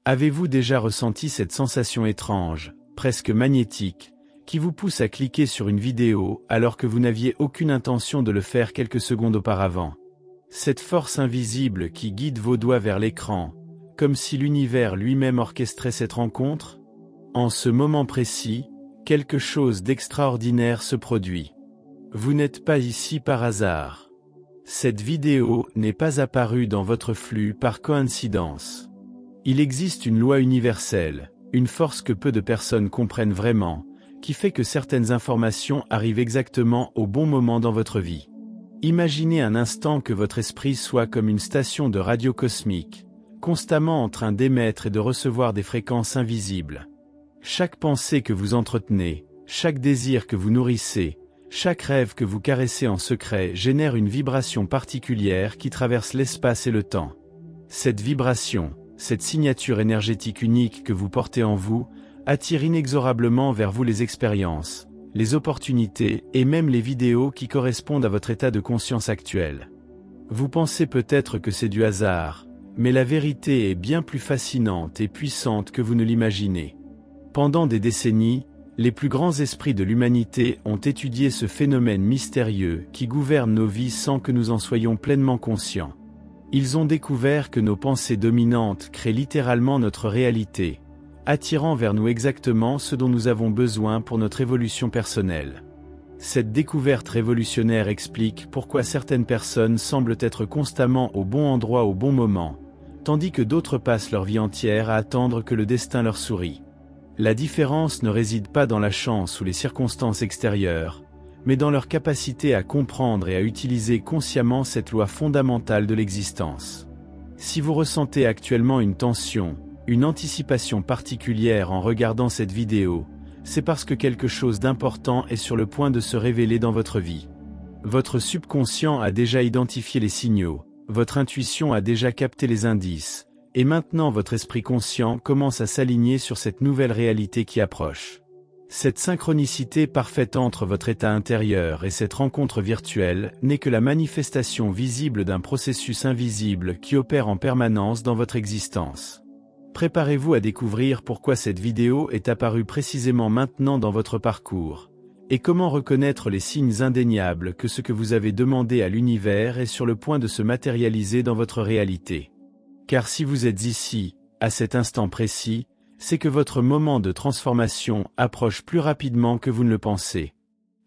Avez-vous déjà ressenti cette sensation étrange, presque magnétique, qui vous pousse à cliquer sur une vidéo alors que vous n'aviez aucune intention de le faire quelques secondes auparavant? Cette force invisible qui guide vos doigts vers l'écran, comme si l'univers lui-même orchestrait cette rencontre? En ce moment précis, quelque chose d'extraordinaire se produit. Vous n'êtes pas ici par hasard. Cette vidéo n'est pas apparue dans votre flux par coïncidence. Il existe une loi universelle, une force que peu de personnes comprennent vraiment, qui fait que certaines informations arrivent exactement au bon moment dans votre vie. Imaginez un instant que votre esprit soit comme une station de radio cosmique, constamment en train d'émettre et de recevoir des fréquences invisibles. Chaque pensée que vous entretenez, chaque désir que vous nourrissez, chaque rêve que vous caressez en secret génère une vibration particulière qui traverse l'espace et le temps. Cette vibration, cette signature énergétique unique que vous portez en vous, attire inexorablement vers vous les expériences, les opportunités et même les vidéos qui correspondent à votre état de conscience actuel. Vous pensez peut-être que c'est du hasard, mais la vérité est bien plus fascinante et puissante que vous ne l'imaginez. Pendant des décennies, les plus grands esprits de l'humanité ont étudié ce phénomène mystérieux qui gouverne nos vies sans que nous en soyons pleinement conscients. Ils ont découvert que nos pensées dominantes créent littéralement notre réalité, attirant vers nous exactement ce dont nous avons besoin pour notre évolution personnelle. Cette découverte révolutionnaire explique pourquoi certaines personnes semblent être constamment au bon endroit au bon moment, tandis que d'autres passent leur vie entière à attendre que le destin leur sourie. La différence ne réside pas dans la chance ou les circonstances extérieures, mais dans leur capacité à comprendre et à utiliser consciemment cette loi fondamentale de l'existence. Si vous ressentez actuellement une tension, une anticipation particulière en regardant cette vidéo, c'est parce que quelque chose d'important est sur le point de se révéler dans votre vie. Votre subconscient a déjà identifié les signaux, votre intuition a déjà capté les indices, et maintenant votre esprit conscient commence à s'aligner sur cette nouvelle réalité qui approche. Cette synchronicité parfaite entre votre état intérieur et cette rencontre virtuelle n'est que la manifestation visible d'un processus invisible qui opère en permanence dans votre existence. Préparez-vous à découvrir pourquoi cette vidéo est apparue précisément maintenant dans votre parcours, et comment reconnaître les signes indéniables que ce que vous avez demandé à l'univers est sur le point de se matérialiser dans votre réalité. Car si vous êtes ici, à cet instant précis, c'est que votre moment de transformation approche plus rapidement que vous ne le pensez.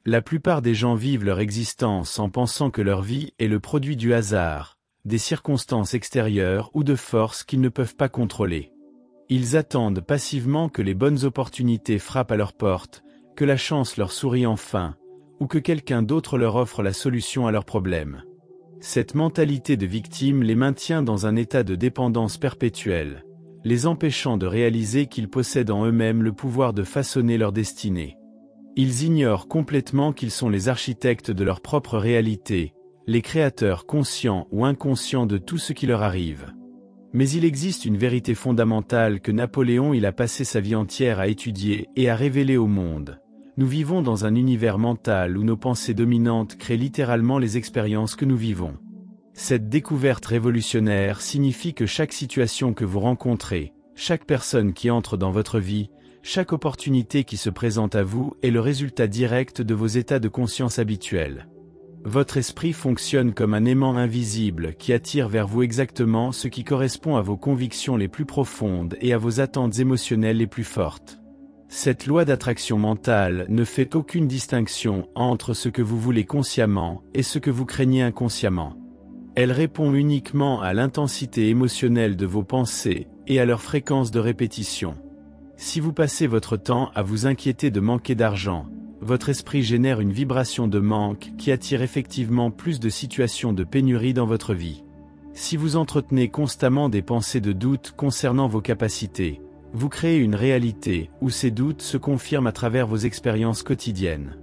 La plupart des gens vivent leur existence en pensant que leur vie est le produit du hasard, des circonstances extérieures ou de forces qu'ils ne peuvent pas contrôler. Ils attendent passivement que les bonnes opportunités frappent à leur porte, que la chance leur sourie enfin, ou que quelqu'un d'autre leur offre la solution à leurs problèmes. Cette mentalité de victime les maintient dans un état de dépendance perpétuelle, les empêchant de réaliser qu'ils possèdent en eux-mêmes le pouvoir de façonner leur destinée. Ils ignorent complètement qu'ils sont les architectes de leur propre réalité, les créateurs conscients ou inconscients de tout ce qui leur arrive. Mais il existe une vérité fondamentale que Napoléon a passé sa vie entière à étudier et à révéler au monde. Nous vivons dans un univers mental où nos pensées dominantes créent littéralement les expériences que nous vivons. Cette découverte révolutionnaire signifie que chaque situation que vous rencontrez, chaque personne qui entre dans votre vie, chaque opportunité qui se présente à vous est le résultat direct de vos états de conscience habituels. Votre esprit fonctionne comme un aimant invisible qui attire vers vous exactement ce qui correspond à vos convictions les plus profondes et à vos attentes émotionnelles les plus fortes. Cette loi d'attraction mentale ne fait aucune distinction entre ce que vous voulez consciemment et ce que vous craignez inconsciemment. Elle répond uniquement à l'intensité émotionnelle de vos pensées et à leur fréquence de répétition. Si vous passez votre temps à vous inquiéter de manquer d'argent, votre esprit génère une vibration de manque qui attire effectivement plus de situations de pénurie dans votre vie. Si vous entretenez constamment des pensées de doute concernant vos capacités, vous créez une réalité où ces doutes se confirment à travers vos expériences quotidiennes.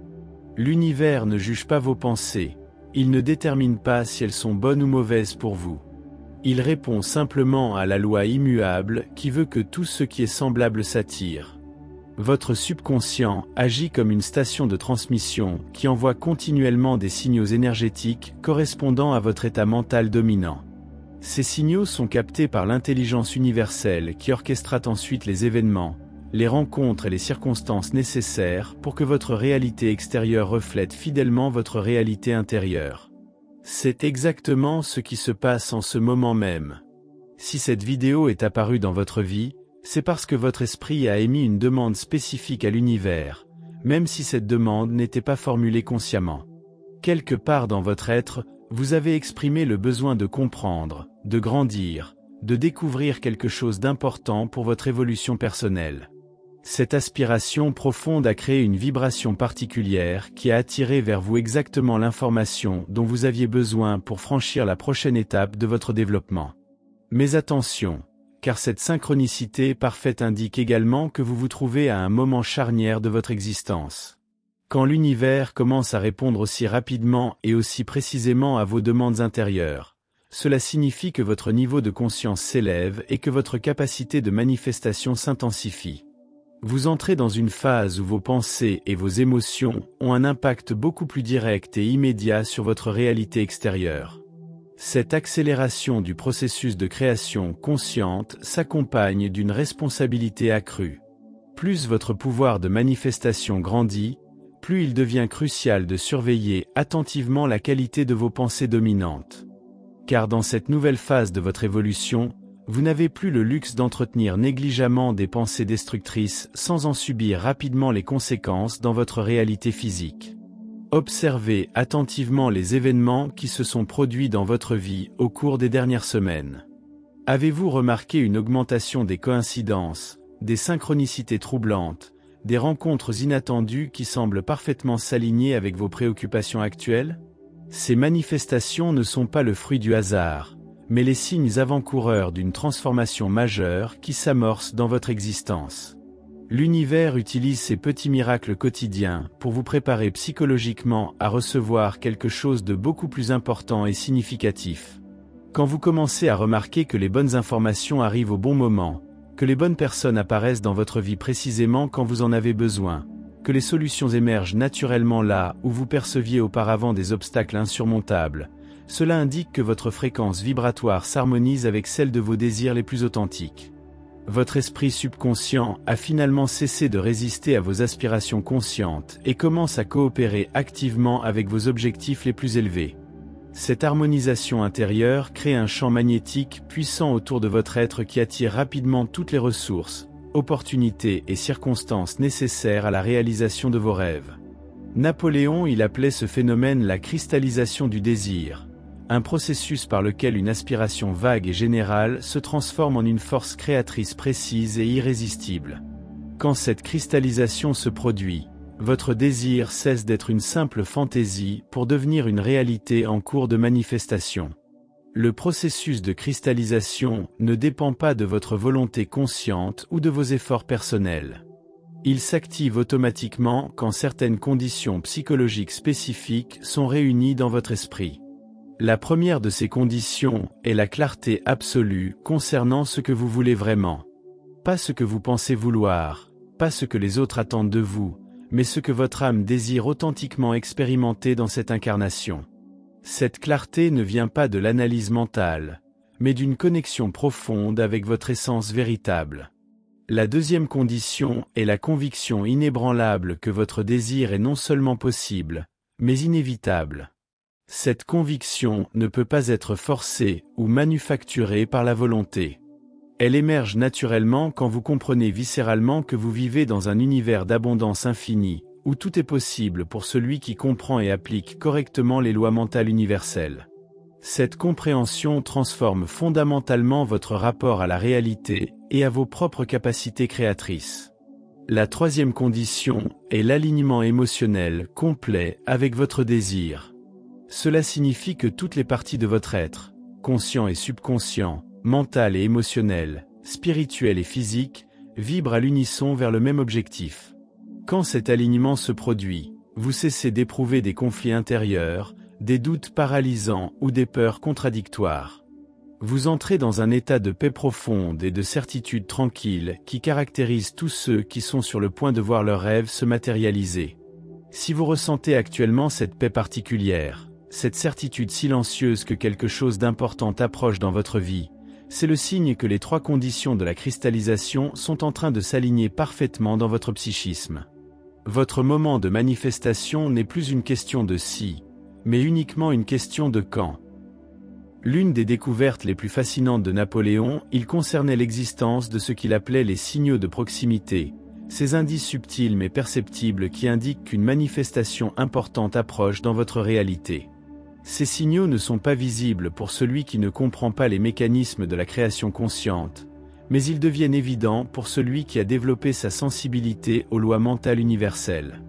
L'univers ne juge pas vos pensées, il ne détermine pas si elles sont bonnes ou mauvaises pour vous. Il répond simplement à la loi immuable qui veut que tout ce qui est semblable s'attire. Votre subconscient agit comme une station de transmission qui envoie continuellement des signaux énergétiques correspondant à votre état mental dominant. Ces signaux sont captés par l'intelligence universelle qui orchestrate ensuite les événements, les rencontres et les circonstances nécessaires pour que votre réalité extérieure reflète fidèlement votre réalité intérieure. C'est exactement ce qui se passe en ce moment même. Si cette vidéo est apparue dans votre vie, c'est parce que votre esprit a émis une demande spécifique à l'univers, même si cette demande n'était pas formulée consciemment. Quelque part dans votre être, vous avez exprimé le besoin de comprendre, de grandir, de découvrir quelque chose d'important pour votre évolution personnelle. Cette aspiration profonde a créé une vibration particulière qui a attiré vers vous exactement l'information dont vous aviez besoin pour franchir la prochaine étape de votre développement. Mais attention, car cette synchronicité parfaite indique également que vous vous trouvez à un moment charnière de votre existence. Quand l'univers commence à répondre aussi rapidement et aussi précisément à vos demandes intérieures, cela signifie que votre niveau de conscience s'élève et que votre capacité de manifestation s'intensifie. Vous entrez dans une phase où vos pensées et vos émotions ont un impact beaucoup plus direct et immédiat sur votre réalité extérieure. Cette accélération du processus de création consciente s'accompagne d'une responsabilité accrue. Plus votre pouvoir de manifestation grandit, plus il devient crucial de surveiller attentivement la qualité de vos pensées dominantes. Car dans cette nouvelle phase de votre évolution, vous n'avez plus le luxe d'entretenir négligemment des pensées destructrices sans en subir rapidement les conséquences dans votre réalité physique. Observez attentivement les événements qui se sont produits dans votre vie au cours des dernières semaines. Avez-vous remarqué une augmentation des coïncidences, des synchronicités troublantes, des rencontres inattendues qui semblent parfaitement s'aligner avec vos préoccupations actuelles? Ces manifestations ne sont pas le fruit du hasard, mais les signes avant-coureurs d'une transformation majeure qui s'amorce dans votre existence. L'univers utilise ces petits miracles quotidiens pour vous préparer psychologiquement à recevoir quelque chose de beaucoup plus important et significatif. Quand vous commencez à remarquer que les bonnes informations arrivent au bon moment, que les bonnes personnes apparaissent dans votre vie précisément quand vous en avez besoin, que les solutions émergent naturellement là où vous perceviez auparavant des obstacles insurmontables, cela indique que votre fréquence vibratoire s'harmonise avec celle de vos désirs les plus authentiques. Votre esprit subconscient a finalement cessé de résister à vos aspirations conscientes et commence à coopérer activement avec vos objectifs les plus élevés. Cette harmonisation intérieure crée un champ magnétique puissant autour de votre être qui attire rapidement toutes les ressources, opportunités et circonstances nécessaires à la réalisation de vos rêves. Napoléon appelait ce phénomène la cristallisation du désir, un processus par lequel une aspiration vague et générale se transforme en une force créatrice précise et irrésistible. Quand cette cristallisation se produit, votre désir cesse d'être une simple fantaisie pour devenir une réalité en cours de manifestation. Le processus de cristallisation ne dépend pas de votre volonté consciente ou de vos efforts personnels. Il s'active automatiquement quand certaines conditions psychologiques spécifiques sont réunies dans votre esprit. La première de ces conditions est la clarté absolue concernant ce que vous voulez vraiment. Pas ce que vous pensez vouloir, pas ce que les autres attendent de vous, mais ce que votre âme désire authentiquement expérimenter dans cette incarnation. Cette clarté ne vient pas de l'analyse mentale, mais d'une connexion profonde avec votre essence véritable. La deuxième condition est la conviction inébranlable que votre désir est non seulement possible, mais inévitable. Cette conviction ne peut pas être forcée ou manufacturée par la volonté. Elle émerge naturellement quand vous comprenez viscéralement que vous vivez dans un univers d'abondance infinie, où tout est possible pour celui qui comprend et applique correctement les lois mentales universelles. Cette compréhension transforme fondamentalement votre rapport à la réalité et à vos propres capacités créatrices. La troisième condition est l'alignement émotionnel complet avec votre désir. Cela signifie que toutes les parties de votre être, conscient et subconscient, mental et émotionnel, spirituel et physique, vibrent à l'unisson vers le même objectif. Quand cet alignement se produit, vous cessez d'éprouver des conflits intérieurs, des doutes paralysants ou des peurs contradictoires. Vous entrez dans un état de paix profonde et de certitude tranquille qui caractérise tous ceux qui sont sur le point de voir leurs rêves se matérialiser. Si vous ressentez actuellement cette paix particulière, Cette certitude silencieuse que quelque chose d'important approche dans votre vie, c'est le signe que les trois conditions de la cristallisation sont en train de s'aligner parfaitement dans votre psychisme. Votre moment de manifestation n'est plus une question de si, mais uniquement une question de quand. L'une des découvertes les plus fascinantes de Napoléon, il concernait l'existence de ce qu'il appelait les signaux de proximité, ces indices subtils mais perceptibles qui indiquent qu'une manifestation importante approche dans votre réalité. Ces signaux ne sont pas visibles pour celui qui ne comprend pas les mécanismes de la création consciente, mais ils deviennent évidents pour celui qui a développé sa sensibilité aux lois mentales universelles.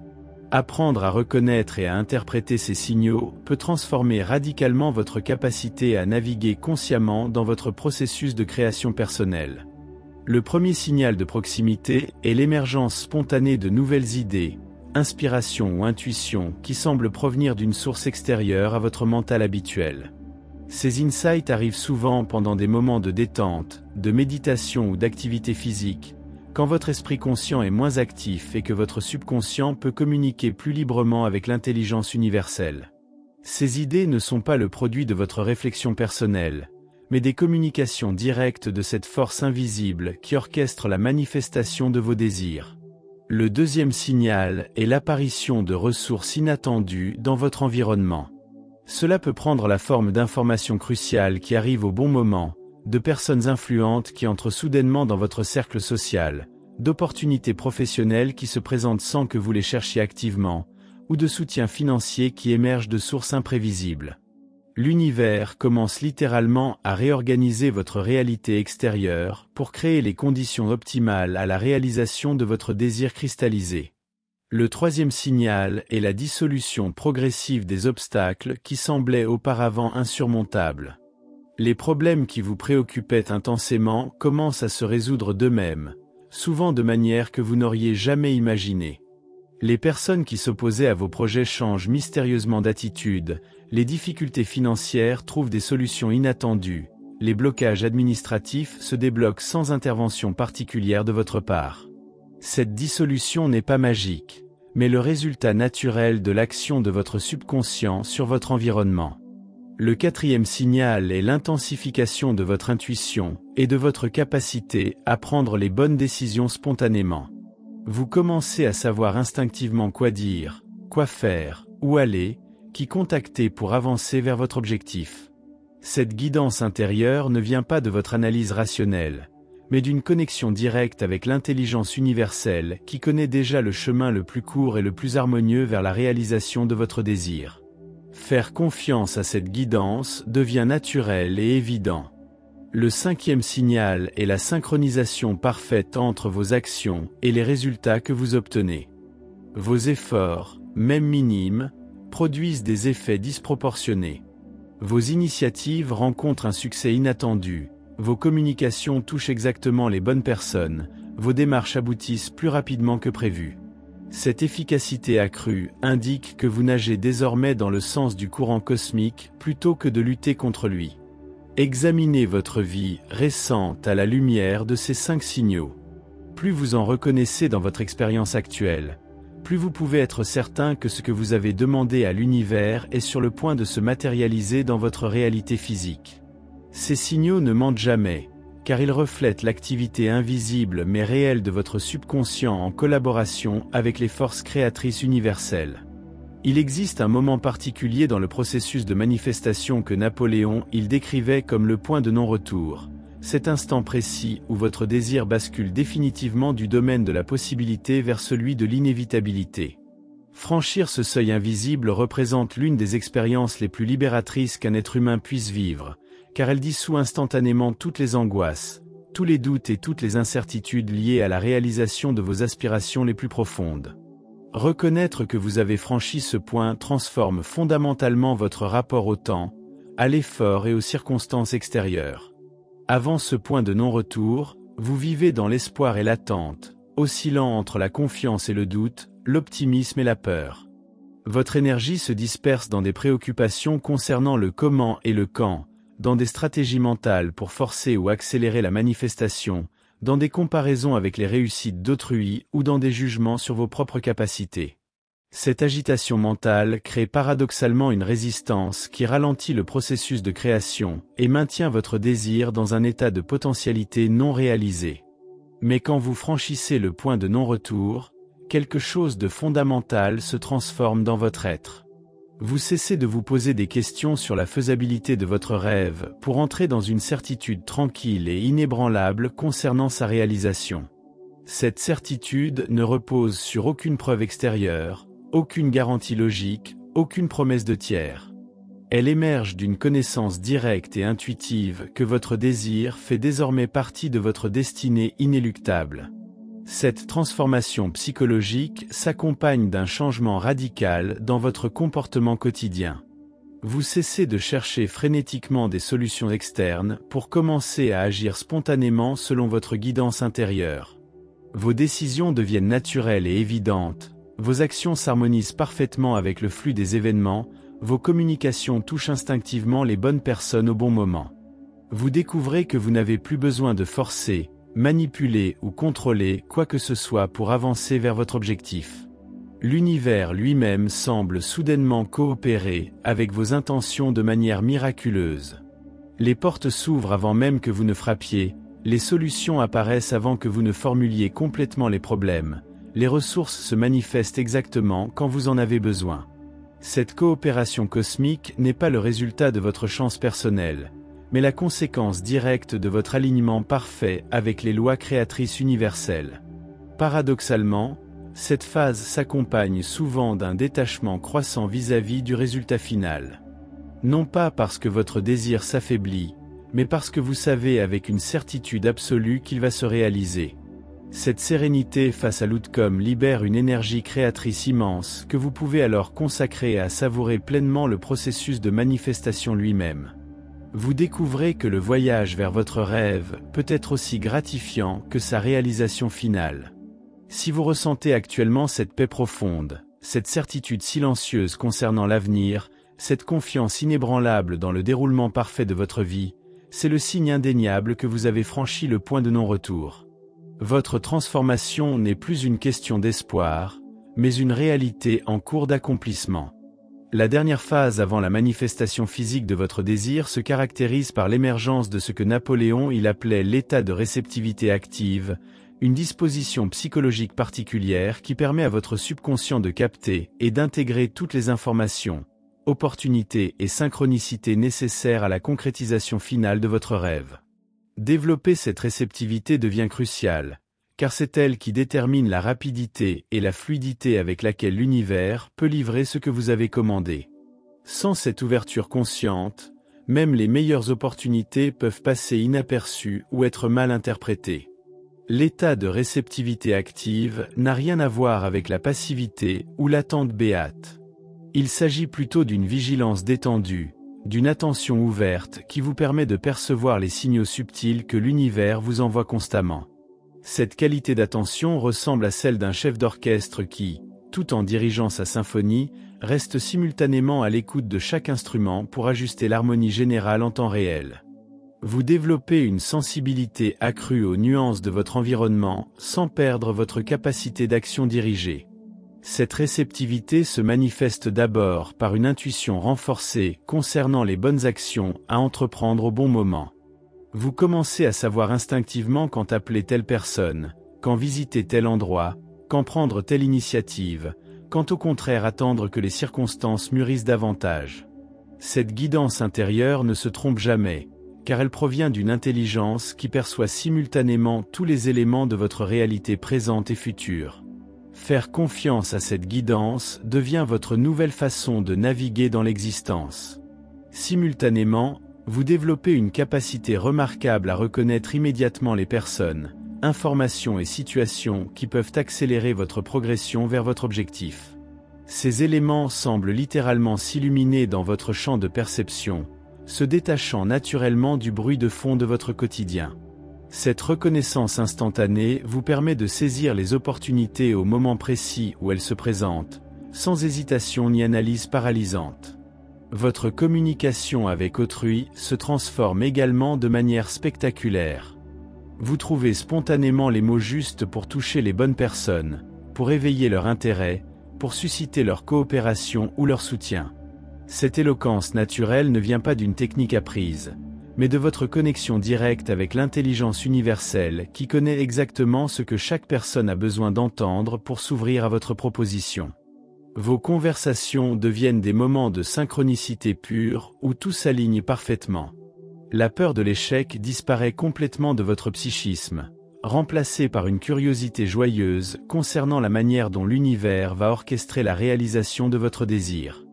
Apprendre à reconnaître et à interpréter ces signaux peut transformer radicalement votre capacité à naviguer consciemment dans votre processus de création personnelle. Le premier signal de proximité est l'émergence spontanée de nouvelles idées, inspiration ou intuition qui semblent provenir d'une source extérieure à votre mental habituel. Ces insights arrivent souvent pendant des moments de détente, de méditation ou d'activité physique, quand votre esprit conscient est moins actif et que votre subconscient peut communiquer plus librement avec l'intelligence universelle. Ces idées ne sont pas le produit de votre réflexion personnelle, mais des communications directes de cette force invisible qui orchestre la manifestation de vos désirs. Le deuxième signal est l'apparition de ressources inattendues dans votre environnement. Cela peut prendre la forme d'informations cruciales qui arrivent au bon moment, de personnes influentes qui entrent soudainement dans votre cercle social, d'opportunités professionnelles qui se présentent sans que vous les cherchiez activement, ou de soutien financier qui émerge de sources imprévisibles. L'univers commence littéralement à réorganiser votre réalité extérieure pour créer les conditions optimales à la réalisation de votre désir cristallisé. Le troisième signal est la dissolution progressive des obstacles qui semblaient auparavant insurmontables. Les problèmes qui vous préoccupaient intensément commencent à se résoudre d'eux-mêmes, souvent de manière que vous n'auriez jamais imaginée. Les personnes qui s'opposaient à vos projets changent mystérieusement d'attitude, les difficultés financières trouvent des solutions inattendues, les blocages administratifs se débloquent sans intervention particulière de votre part. Cette dissolution n'est pas magique, mais le résultat naturel de l'action de votre subconscient sur votre environnement. Le quatrième signal est l'intensification de votre intuition et de votre capacité à prendre les bonnes décisions spontanément. Vous commencez à savoir instinctivement quoi dire, quoi faire, où aller, qui contacter pour avancer vers votre objectif. Cette guidance intérieure ne vient pas de votre analyse rationnelle, mais d'une connexion directe avec l'intelligence universelle qui connaît déjà le chemin le plus court et le plus harmonieux vers la réalisation de votre désir. Faire confiance à cette guidance devient naturel et évident. Le cinquième signal est la synchronisation parfaite entre vos actions et les résultats que vous obtenez. Vos efforts, même minimes, produisent des effets disproportionnés. Vos initiatives rencontrent un succès inattendu, vos communications touchent exactement les bonnes personnes, vos démarches aboutissent plus rapidement que prévu. Cette efficacité accrue indique que vous nagez désormais dans le sens du courant cosmique plutôt que de lutter contre lui. Examinez votre vie récente à la lumière de ces 5 signaux. Plus vous en reconnaissez dans votre expérience actuelle, plus vous pouvez être certain que ce que vous avez demandé à l'univers est sur le point de se matérialiser dans votre réalité physique. Ces signaux ne mentent jamais, car ils reflètent l'activité invisible mais réelle de votre subconscient en collaboration avec les forces créatrices universelles. Il existe un moment particulier dans le processus de manifestation que Napoléon décrivait comme le point de non-retour, cet instant précis où votre désir bascule définitivement du domaine de la possibilité vers celui de l'inévitabilité. Franchir ce seuil invisible représente l'une des expériences les plus libératrices qu'un être humain puisse vivre, car elle dissout instantanément toutes les angoisses, tous les doutes et toutes les incertitudes liées à la réalisation de vos aspirations les plus profondes. Reconnaître que vous avez franchi ce point transforme fondamentalement votre rapport au temps, à l'effort et aux circonstances extérieures. Avant ce point de non-retour, vous vivez dans l'espoir et l'attente, oscillant entre la confiance et le doute, l'optimisme et la peur. Votre énergie se disperse dans des préoccupations concernant le comment et le quand, dans des stratégies mentales pour forcer ou accélérer la manifestation, dans des comparaisons avec les réussites d'autrui ou dans des jugements sur vos propres capacités. Cette agitation mentale crée paradoxalement une résistance qui ralentit le processus de création et maintient votre désir dans un état de potentialité non réalisée. Mais quand vous franchissez le point de non-retour, quelque chose de fondamental se transforme dans votre être. Vous cessez de vous poser des questions sur la faisabilité de votre rêve pour entrer dans une certitude tranquille et inébranlable concernant sa réalisation. Cette certitude ne repose sur aucune preuve extérieure, aucune garantie logique, aucune promesse de tiers. Elle émerge d'une connaissance directe et intuitive que votre désir fait désormais partie de votre destinée inéluctable. Cette transformation psychologique s'accompagne d'un changement radical dans votre comportement quotidien. Vous cessez de chercher frénétiquement des solutions externes pour commencer à agir spontanément selon votre guidance intérieure. Vos décisions deviennent naturelles et évidentes, vos actions s'harmonisent parfaitement avec le flux des événements, vos communications touchent instinctivement les bonnes personnes au bon moment. Vous découvrez que vous n'avez plus besoin de forcer, manipuler ou contrôler quoi que ce soit pour avancer vers votre objectif. L'univers lui-même semble soudainement coopérer avec vos intentions de manière miraculeuse. Les portes s'ouvrent avant même que vous ne frappiez, les solutions apparaissent avant que vous ne formuliez complètement les problèmes. Les ressources se manifestent exactement quand vous en avez besoin. Cette coopération cosmique n'est pas le résultat de votre chance personnelle, mais la conséquence directe de votre alignement parfait avec les lois créatrices universelles. Paradoxalement, cette phase s'accompagne souvent d'un détachement croissant vis-à-vis du résultat final. Non pas parce que votre désir s'affaiblit, mais parce que vous savez avec une certitude absolue qu'il va se réaliser. Cette sérénité face à l'outcome libère une énergie créatrice immense que vous pouvez alors consacrer à savourer pleinement le processus de manifestation lui-même. Vous découvrez que le voyage vers votre rêve peut être aussi gratifiant que sa réalisation finale. Si vous ressentez actuellement cette paix profonde, cette certitude silencieuse concernant l'avenir, cette confiance inébranlable dans le déroulement parfait de votre vie, c'est le signe indéniable que vous avez franchi le point de non-retour. Votre transformation n'est plus une question d'espoir, mais une réalité en cours d'accomplissement. La dernière phase avant la manifestation physique de votre désir se caractérise par l'émergence de ce que Napoléon appelait l'état de réceptivité active, une disposition psychologique particulière qui permet à votre subconscient de capter et d'intégrer toutes les informations, opportunités et synchronicités nécessaires à la concrétisation finale de votre rêve. Développer cette réceptivité devient crucial, car c'est elle qui détermine la rapidité et la fluidité avec laquelle l'univers peut livrer ce que vous avez commandé. Sans cette ouverture consciente, même les meilleures opportunités peuvent passer inaperçues ou être mal interprétées. L'état de réceptivité active n'a rien à voir avec la passivité ou l'attente béate. Il s'agit plutôt d'une vigilance détendue, d'une attention ouverte qui vous permet de percevoir les signaux subtils que l'univers vous envoie constamment. Cette qualité d'attention ressemble à celle d'un chef d'orchestre qui, tout en dirigeant sa symphonie, reste simultanément à l'écoute de chaque instrument pour ajuster l'harmonie générale en temps réel. Vous développez une sensibilité accrue aux nuances de votre environnement sans perdre votre capacité d'action dirigée. Cette réceptivité se manifeste d'abord par une intuition renforcée concernant les bonnes actions à entreprendre au bon moment. Vous commencez à savoir instinctivement quand appeler telle personne, quand visiter tel endroit, quand prendre telle initiative, quand au contraire attendre que les circonstances mûrissent davantage. Cette guidance intérieure ne se trompe jamais, car elle provient d'une intelligence qui perçoit simultanément tous les éléments de votre réalité présente et future. Faire confiance à cette guidance devient votre nouvelle façon de naviguer dans l'existence. Simultanément, vous développez une capacité remarquable à reconnaître immédiatement les personnes, informations et situations qui peuvent accélérer votre progression vers votre objectif. Ces éléments semblent littéralement s'illuminer dans votre champ de perception, se détachant naturellement du bruit de fond de votre quotidien. Cette reconnaissance instantanée vous permet de saisir les opportunités au moment précis où elles se présentent, sans hésitation ni analyse paralysante. Votre communication avec autrui se transforme également de manière spectaculaire. Vous trouvez spontanément les mots justes pour toucher les bonnes personnes, pour éveiller leur intérêt, pour susciter leur coopération ou leur soutien. Cette éloquence naturelle ne vient pas d'une technique apprise, mais de votre connexion directe avec l'intelligence universelle qui connaît exactement ce que chaque personne a besoin d'entendre pour s'ouvrir à votre proposition. Vos conversations deviennent des moments de synchronicité pure où tout s'aligne parfaitement. La peur de l'échec disparaît complètement de votre psychisme, remplacée par une curiosité joyeuse concernant la manière dont l'univers va orchestrer la réalisation de votre désir.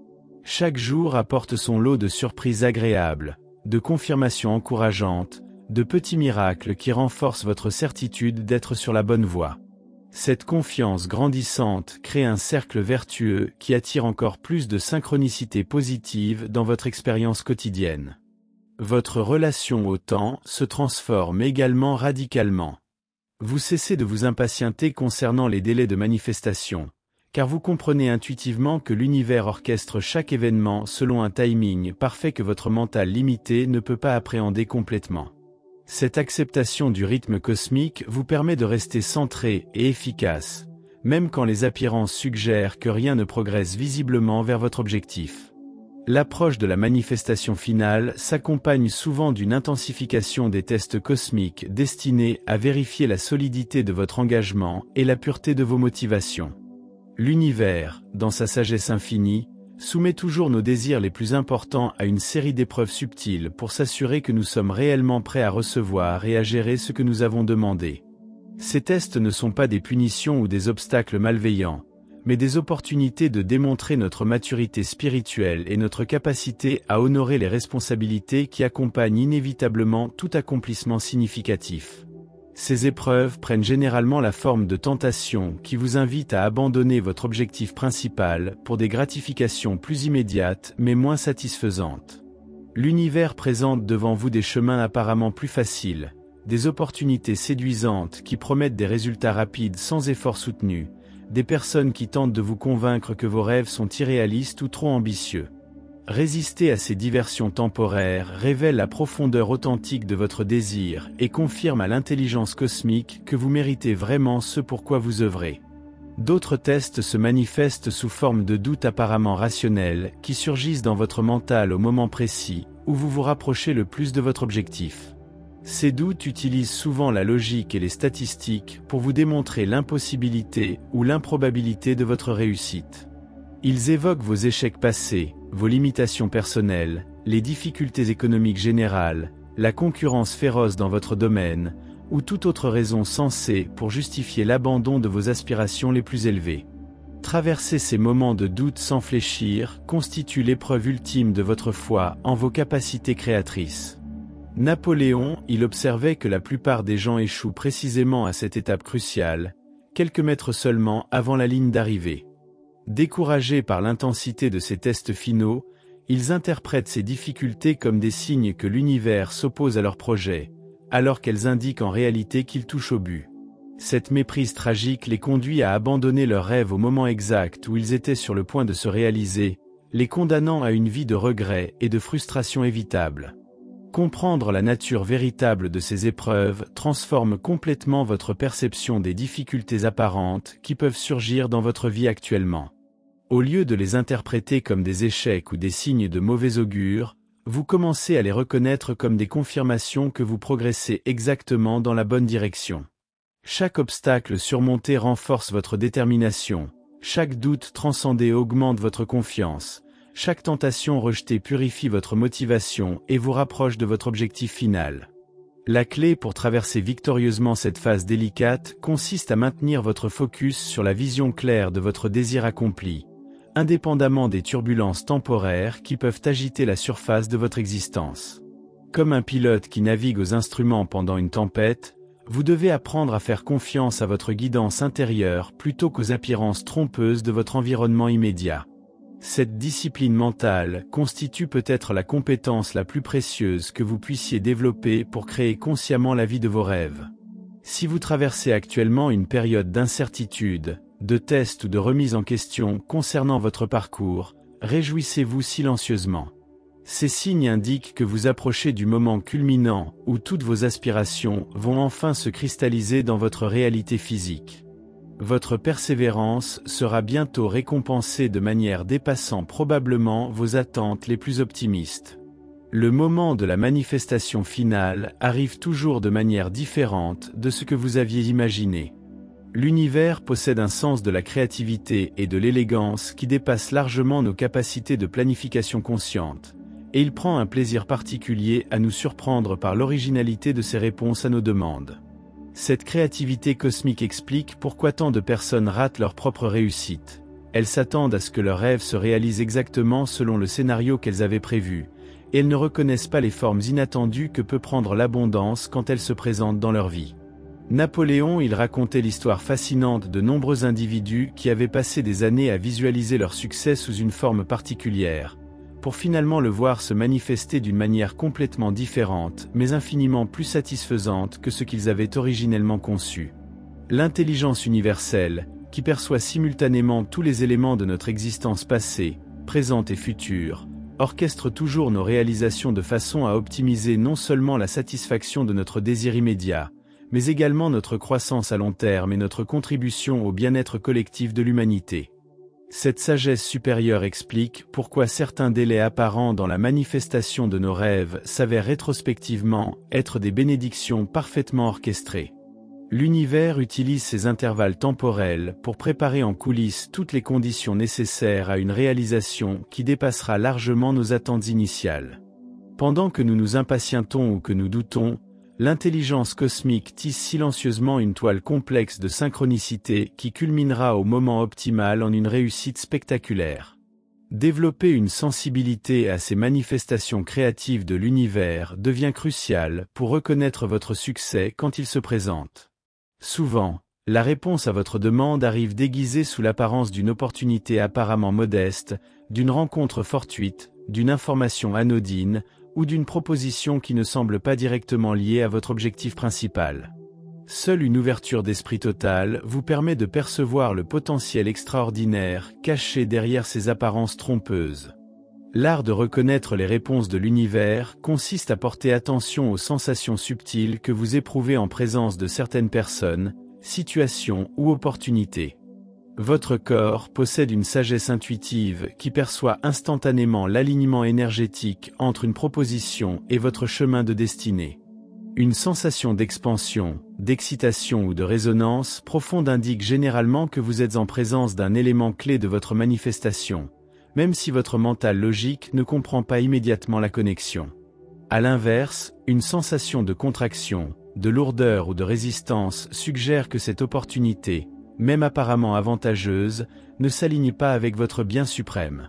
Chaque jour apporte son lot de surprises agréables, de confirmations encourageantes, de petits miracles qui renforcent votre certitude d'être sur la bonne voie. Cette confiance grandissante crée un cercle vertueux qui attire encore plus de synchronicité positive dans votre expérience quotidienne. Votre relation au temps se transforme également radicalement. Vous cessez de vous impatienter concernant les délais de manifestation, car vous comprenez intuitivement que l'univers orchestre chaque événement selon un timing parfait que votre mental limité ne peut pas appréhender complètement. Cette acceptation du rythme cosmique vous permet de rester centré et efficace, même quand les apparences suggèrent que rien ne progresse visiblement vers votre objectif. L'approche de la manifestation finale s'accompagne souvent d'une intensification des tests cosmiques destinés à vérifier la solidité de votre engagement et la pureté de vos motivations. L'univers, dans sa sagesse infinie, soumet toujours nos désirs les plus importants à une série d'épreuves subtiles pour s'assurer que nous sommes réellement prêts à recevoir et à gérer ce que nous avons demandé. Ces tests ne sont pas des punitions ou des obstacles malveillants, mais des opportunités de démontrer notre maturité spirituelle et notre capacité à honorer les responsabilités qui accompagnent inévitablement tout accomplissement significatif. Ces épreuves prennent généralement la forme de tentations qui vous invitent à abandonner votre objectif principal pour des gratifications plus immédiates mais moins satisfaisantes. L'univers présente devant vous des chemins apparemment plus faciles, des opportunités séduisantes qui promettent des résultats rapides sans effort soutenu, des personnes qui tentent de vous convaincre que vos rêves sont irréalistes ou trop ambitieux. Résister à ces diversions temporaires révèle la profondeur authentique de votre désir et confirme à l'intelligence cosmique que vous méritez vraiment ce pour quoi vous œuvrez. D'autres tests se manifestent sous forme de doutes apparemment rationnels qui surgissent dans votre mental au moment précis où vous vous rapprochez le plus de votre objectif. Ces doutes utilisent souvent la logique et les statistiques pour vous démontrer l'impossibilité ou l'improbabilité de votre réussite. Ils évoquent vos échecs passés, vos limitations personnelles, les difficultés économiques générales, la concurrence féroce dans votre domaine, ou toute autre raison sensée pour justifier l'abandon de vos aspirations les plus élevées. Traverser ces moments de doute sans fléchir constitue l'épreuve ultime de votre foi en vos capacités créatrices. Napoléon, il observait que la plupart des gens échouent précisément à cette étape cruciale, quelques mètres seulement avant la ligne d'arrivée. Découragés par l'intensité de ces tests finaux, ils interprètent ces difficultés comme des signes que l'univers s'oppose à leur projet, alors qu'elles indiquent en réalité qu'ils touchent au but. Cette méprise tragique les conduit à abandonner leurs rêves au moment exact où ils étaient sur le point de se réaliser, les condamnant à une vie de regrets et de frustration évitables. Comprendre la nature véritable de ces épreuves transforme complètement votre perception des difficultés apparentes qui peuvent surgir dans votre vie actuellement. Au lieu de les interpréter comme des échecs ou des signes de mauvais augure, vous commencez à les reconnaître comme des confirmations que vous progressez exactement dans la bonne direction. Chaque obstacle surmonté renforce votre détermination, chaque doute transcendé augmente votre confiance. Chaque tentation rejetée purifie votre motivation et vous rapproche de votre objectif final. La clé pour traverser victorieusement cette phase délicate consiste à maintenir votre focus sur la vision claire de votre désir accompli, indépendamment des turbulences temporaires qui peuvent agiter la surface de votre existence. Comme un pilote qui navigue aux instruments pendant une tempête, vous devez apprendre à faire confiance à votre guidance intérieure plutôt qu'aux apparences trompeuses de votre environnement immédiat. Cette discipline mentale constitue peut-être la compétence la plus précieuse que vous puissiez développer pour créer consciemment la vie de vos rêves. Si vous traversez actuellement une période d'incertitude, de test ou de remise en question concernant votre parcours, réjouissez-vous silencieusement. Ces signes indiquent que vous approchez du moment culminant où toutes vos aspirations vont enfin se cristalliser dans votre réalité physique. Votre persévérance sera bientôt récompensée de manière dépassant probablement vos attentes les plus optimistes. Le moment de la manifestation finale arrive toujours de manière différente de ce que vous aviez imaginé. L'univers possède un sens de la créativité et de l'élégance qui dépasse largement nos capacités de planification consciente, et il prend un plaisir particulier à nous surprendre par l'originalité de ses réponses à nos demandes. Cette créativité cosmique explique pourquoi tant de personnes ratent leur propre réussite. Elles s'attendent à ce que leurs rêves se réalisent exactement selon le scénario qu'elles avaient prévu, et elles ne reconnaissent pas les formes inattendues que peut prendre l'abondance quand elle se présente dans leur vie. Napoléon, il racontait l'histoire fascinante de nombreux individus qui avaient passé des années à visualiser leur succès sous une forme particulière, pour finalement le voir se manifester d'une manière complètement différente, mais infiniment plus satisfaisante que ce qu'ils avaient originellement conçu. L'intelligence universelle, qui perçoit simultanément tous les éléments de notre existence passée, présente et future, orchestre toujours nos réalisations de façon à optimiser non seulement la satisfaction de notre désir immédiat, mais également notre croissance à long terme et notre contribution au bien-être collectif de l'humanité. Cette sagesse supérieure explique pourquoi certains délais apparents dans la manifestation de nos rêves s'avèrent rétrospectivement être des bénédictions parfaitement orchestrées. L'univers utilise ces intervalles temporels pour préparer en coulisses toutes les conditions nécessaires à une réalisation qui dépassera largement nos attentes initiales. Pendant que nous nous impatientons ou que nous doutons, l'intelligence cosmique tisse silencieusement une toile complexe de synchronicité qui culminera au moment optimal en une réussite spectaculaire. Développer une sensibilité à ces manifestations créatives de l'univers devient crucial pour reconnaître votre succès quand il se présente. Souvent, la réponse à votre demande arrive déguisée sous l'apparence d'une opportunité apparemment modeste, d'une rencontre fortuite, d'une information anodine, ou d'une proposition qui ne semble pas directement liée à votre objectif principal. Seule une ouverture d'esprit totale vous permet de percevoir le potentiel extraordinaire caché derrière ces apparences trompeuses. L'art de reconnaître les réponses de l'univers consiste à porter attention aux sensations subtiles que vous éprouvez en présence de certaines personnes, situations ou opportunités. Votre corps possède une sagesse intuitive qui perçoit instantanément l'alignement énergétique entre une proposition et votre chemin de destinée. Une sensation d'expansion, d'excitation ou de résonance profonde indique généralement que vous êtes en présence d'un élément clé de votre manifestation, même si votre mental logique ne comprend pas immédiatement la connexion. À l'inverse, une sensation de contraction, de lourdeur ou de résistance suggère que cette opportunité, même apparemment avantageuse, ne s'aligne pas avec votre bien suprême.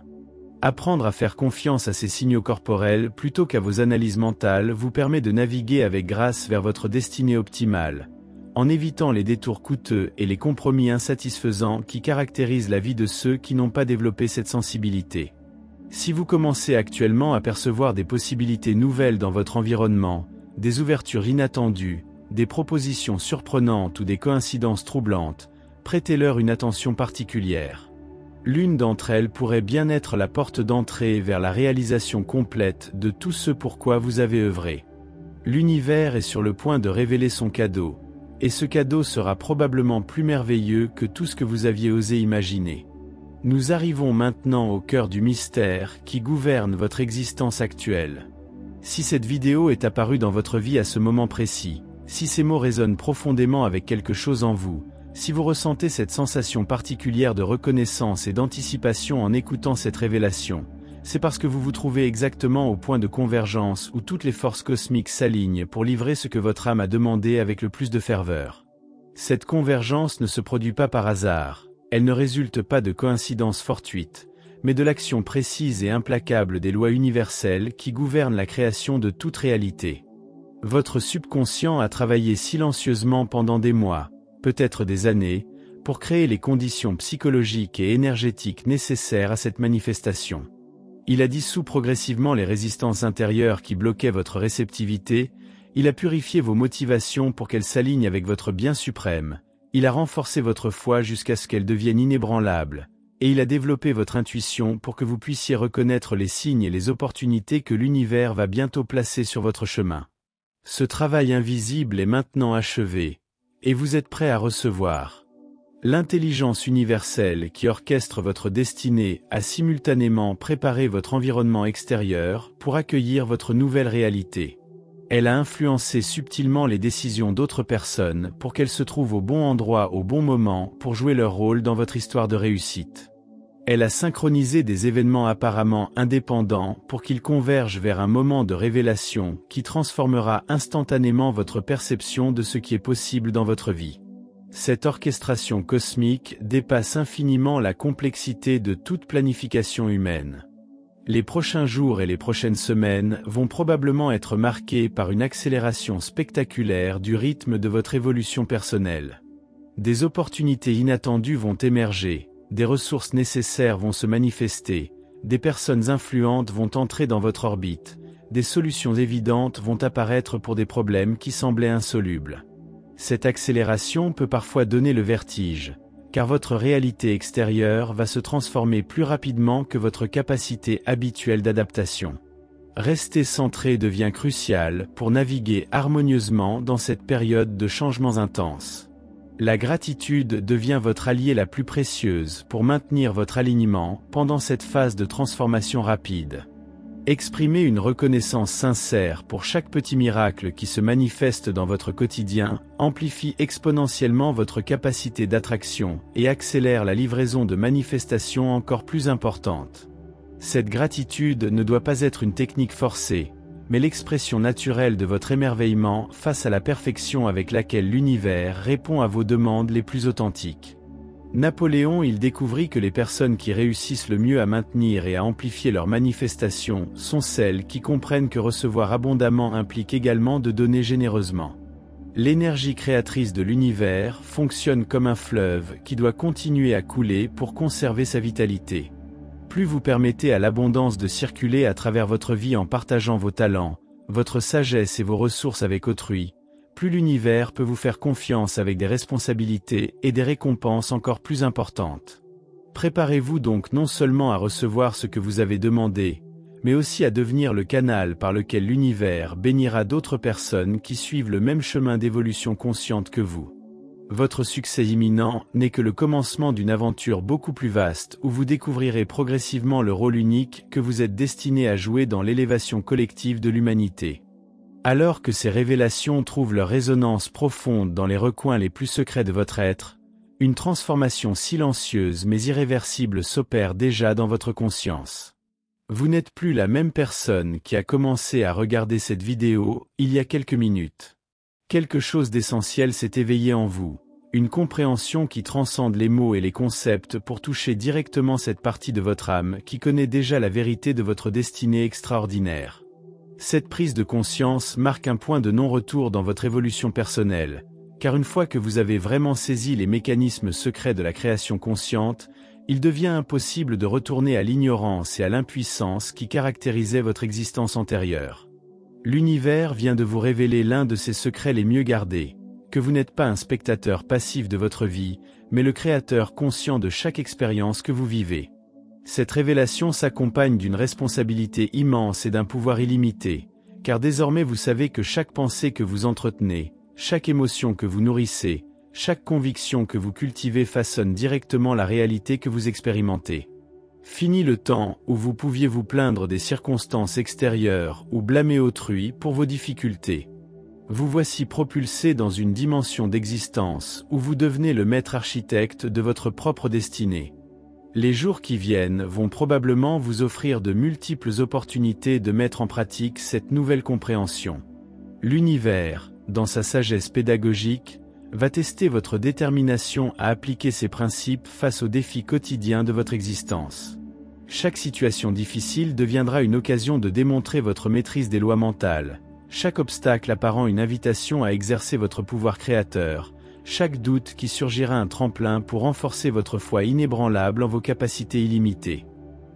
Apprendre à faire confiance à ces signaux corporels plutôt qu'à vos analyses mentales vous permet de naviguer avec grâce vers votre destinée optimale, en évitant les détours coûteux et les compromis insatisfaisants qui caractérisent la vie de ceux qui n'ont pas développé cette sensibilité. Si vous commencez actuellement à percevoir des possibilités nouvelles dans votre environnement, des ouvertures inattendues, des propositions surprenantes ou des coïncidences troublantes, prêtez-leur une attention particulière. L'une d'entre elles pourrait bien être la porte d'entrée vers la réalisation complète de tout ce pourquoi vous avez œuvré. L'univers est sur le point de révéler son cadeau, et ce cadeau sera probablement plus merveilleux que tout ce que vous aviez osé imaginer. Nous arrivons maintenant au cœur du mystère qui gouverne votre existence actuelle. Si cette vidéo est apparue dans votre vie à ce moment précis, si ces mots résonnent profondément avec quelque chose en vous, si vous ressentez cette sensation particulière de reconnaissance et d'anticipation en écoutant cette révélation, c'est parce que vous vous trouvez exactement au point de convergence où toutes les forces cosmiques s'alignent pour livrer ce que votre âme a demandé avec le plus de ferveur. Cette convergence ne se produit pas par hasard, elle ne résulte pas de coïncidences fortuites, mais de l'action précise et implacable des lois universelles qui gouvernent la création de toute réalité. Votre subconscient a travaillé silencieusement pendant des mois, peut-être des années, pour créer les conditions psychologiques et énergétiques nécessaires à cette manifestation. Il a dissous progressivement les résistances intérieures qui bloquaient votre réceptivité, il a purifié vos motivations pour qu'elles s'alignent avec votre bien suprême, il a renforcé votre foi jusqu'à ce qu'elle devienne inébranlable, et il a développé votre intuition pour que vous puissiez reconnaître les signes et les opportunités que l'univers va bientôt placer sur votre chemin. Ce travail invisible est maintenant achevé, et vous êtes prêt à recevoir. L'intelligence universelle qui orchestre votre destinée a simultanément préparé votre environnement extérieur pour accueillir votre nouvelle réalité. Elle a influencé subtilement les décisions d'autres personnes pour qu'elles se trouvent au bon endroit au bon moment pour jouer leur rôle dans votre histoire de réussite. Elle a synchronisé des événements apparemment indépendants pour qu'ils convergent vers un moment de révélation qui transformera instantanément votre perception de ce qui est possible dans votre vie. Cette orchestration cosmique dépasse infiniment la complexité de toute planification humaine. Les prochains jours et les prochaines semaines vont probablement être marqués par une accélération spectaculaire du rythme de votre évolution personnelle. Des opportunités inattendues vont émerger, des ressources nécessaires vont se manifester, des personnes influentes vont entrer dans votre orbite, des solutions évidentes vont apparaître pour des problèmes qui semblaient insolubles. Cette accélération peut parfois donner le vertige, car votre réalité extérieure va se transformer plus rapidement que votre capacité habituelle d'adaptation. Rester centré devient crucial pour naviguer harmonieusement dans cette période de changements intenses. La gratitude devient votre alliée la plus précieuse pour maintenir votre alignement pendant cette phase de transformation rapide. Exprimez une reconnaissance sincère pour chaque petit miracle qui se manifeste dans votre quotidien, amplifie exponentiellement votre capacité d'attraction et accélère la livraison de manifestations encore plus importantes. Cette gratitude ne doit pas être une technique forcée, mais l'expression naturelle de votre émerveillement face à la perfection avec laquelle l'univers répond à vos demandes les plus authentiques. Napoléon découvrit que les personnes qui réussissent le mieux à maintenir et à amplifier leurs manifestations sont celles qui comprennent que recevoir abondamment implique également de donner généreusement. L'énergie créatrice de l'univers fonctionne comme un fleuve qui doit continuer à couler pour conserver sa vitalité. Plus vous permettez à l'abondance de circuler à travers votre vie en partageant vos talents, votre sagesse et vos ressources avec autrui, plus l'univers peut vous faire confiance avec des responsabilités et des récompenses encore plus importantes. Préparez-vous donc non seulement à recevoir ce que vous avez demandé, mais aussi à devenir le canal par lequel l'univers bénira d'autres personnes qui suivent le même chemin d'évolution consciente que vous. Votre succès imminent n'est que le commencement d'une aventure beaucoup plus vaste où vous découvrirez progressivement le rôle unique que vous êtes destiné à jouer dans l'élévation collective de l'humanité. Alors que ces révélations trouvent leur résonance profonde dans les recoins les plus secrets de votre être, une transformation silencieuse mais irréversible s'opère déjà dans votre conscience. Vous n'êtes plus la même personne qui a commencé à regarder cette vidéo il y a quelques minutes. Quelque chose d'essentiel s'est éveillé en vous, une compréhension qui transcende les mots et les concepts pour toucher directement cette partie de votre âme qui connaît déjà la vérité de votre destinée extraordinaire. Cette prise de conscience marque un point de non-retour dans votre évolution personnelle, car une fois que vous avez vraiment saisi les mécanismes secrets de la création consciente, il devient impossible de retourner à l'ignorance et à l'impuissance qui caractérisaient votre existence antérieure. L'univers vient de vous révéler l'un de ses secrets les mieux gardés, que vous n'êtes pas un spectateur passif de votre vie, mais le créateur conscient de chaque expérience que vous vivez. Cette révélation s'accompagne d'une responsabilité immense et d'un pouvoir illimité, car désormais vous savez que chaque pensée que vous entretenez, chaque émotion que vous nourrissez, chaque conviction que vous cultivez façonne directement la réalité que vous expérimentez. Fini le temps où vous pouviez vous plaindre des circonstances extérieures ou blâmer autrui pour vos difficultés. Vous voici propulsé dans une dimension d'existence où vous devenez le maître architecte de votre propre destinée. Les jours qui viennent vont probablement vous offrir de multiples opportunités de mettre en pratique cette nouvelle compréhension. L'univers, dans sa sagesse pédagogique, va tester votre détermination à appliquer ces principes face aux défis quotidiens de votre existence. Chaque situation difficile deviendra une occasion de démontrer votre maîtrise des lois mentales, chaque obstacle apparent une invitation à exercer votre pouvoir créateur, chaque doute qui surgira un tremplin pour renforcer votre foi inébranlable en vos capacités illimitées.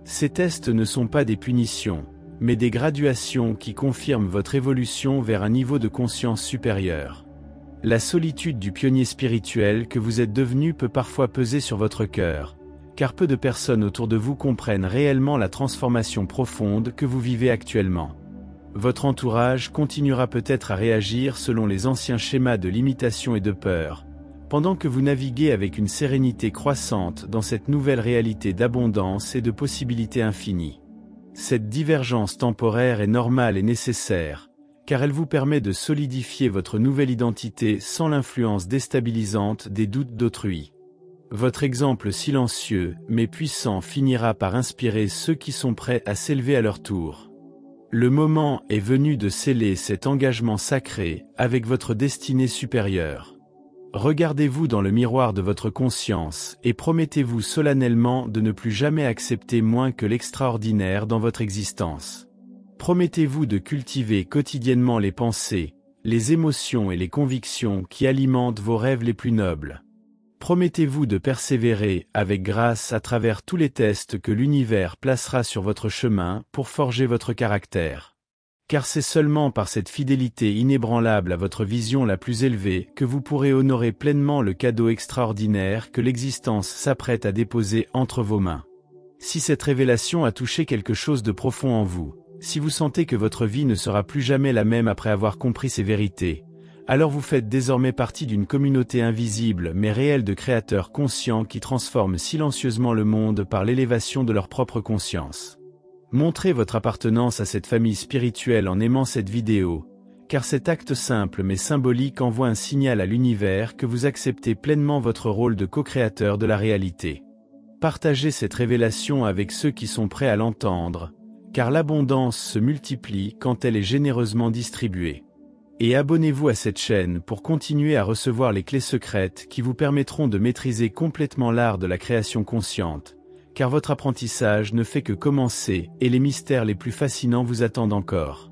Ces tests ne sont pas des punitions, mais des graduations qui confirment votre évolution vers un niveau de conscience supérieur. La solitude du pionnier spirituel que vous êtes devenu peut parfois peser sur votre cœur, car peu de personnes autour de vous comprennent réellement la transformation profonde que vous vivez actuellement. Votre entourage continuera peut-être à réagir selon les anciens schémas de limitation et de peur, pendant que vous naviguez avec une sérénité croissante dans cette nouvelle réalité d'abondance et de possibilités infinies. Cette divergence temporaire est normale et nécessaire, car elle vous permet de solidifier votre nouvelle identité sans l'influence déstabilisante des doutes d'autrui. Votre exemple silencieux, mais puissant finira par inspirer ceux qui sont prêts à s'élever à leur tour. Le moment est venu de sceller cet engagement sacré avec votre destinée supérieure. Regardez-vous dans le miroir de votre conscience et promettez-vous solennellement de ne plus jamais accepter moins que l'extraordinaire dans votre existence. Promettez-vous de cultiver quotidiennement les pensées, les émotions et les convictions qui alimentent vos rêves les plus nobles. Promettez-vous de persévérer avec grâce à travers tous les tests que l'univers placera sur votre chemin pour forger votre caractère. Car c'est seulement par cette fidélité inébranlable à votre vision la plus élevée que vous pourrez honorer pleinement le cadeau extraordinaire que l'existence s'apprête à déposer entre vos mains. Si cette révélation a touché quelque chose de profond en vous, si vous sentez que votre vie ne sera plus jamais la même après avoir compris ces vérités, alors vous faites désormais partie d'une communauté invisible mais réelle de créateurs conscients qui transforment silencieusement le monde par l'élévation de leur propre conscience. Montrez votre appartenance à cette famille spirituelle en aimant cette vidéo, car cet acte simple mais symbolique envoie un signal à l'univers que vous acceptez pleinement votre rôle de co-créateur de la réalité. Partagez cette révélation avec ceux qui sont prêts à l'entendre, car l'abondance se multiplie quand elle est généreusement distribuée. Et abonnez-vous à cette chaîne pour continuer à recevoir les clés secrètes qui vous permettront de maîtriser complètement l'art de la création consciente, car votre apprentissage ne fait que commencer et les mystères les plus fascinants vous attendent encore.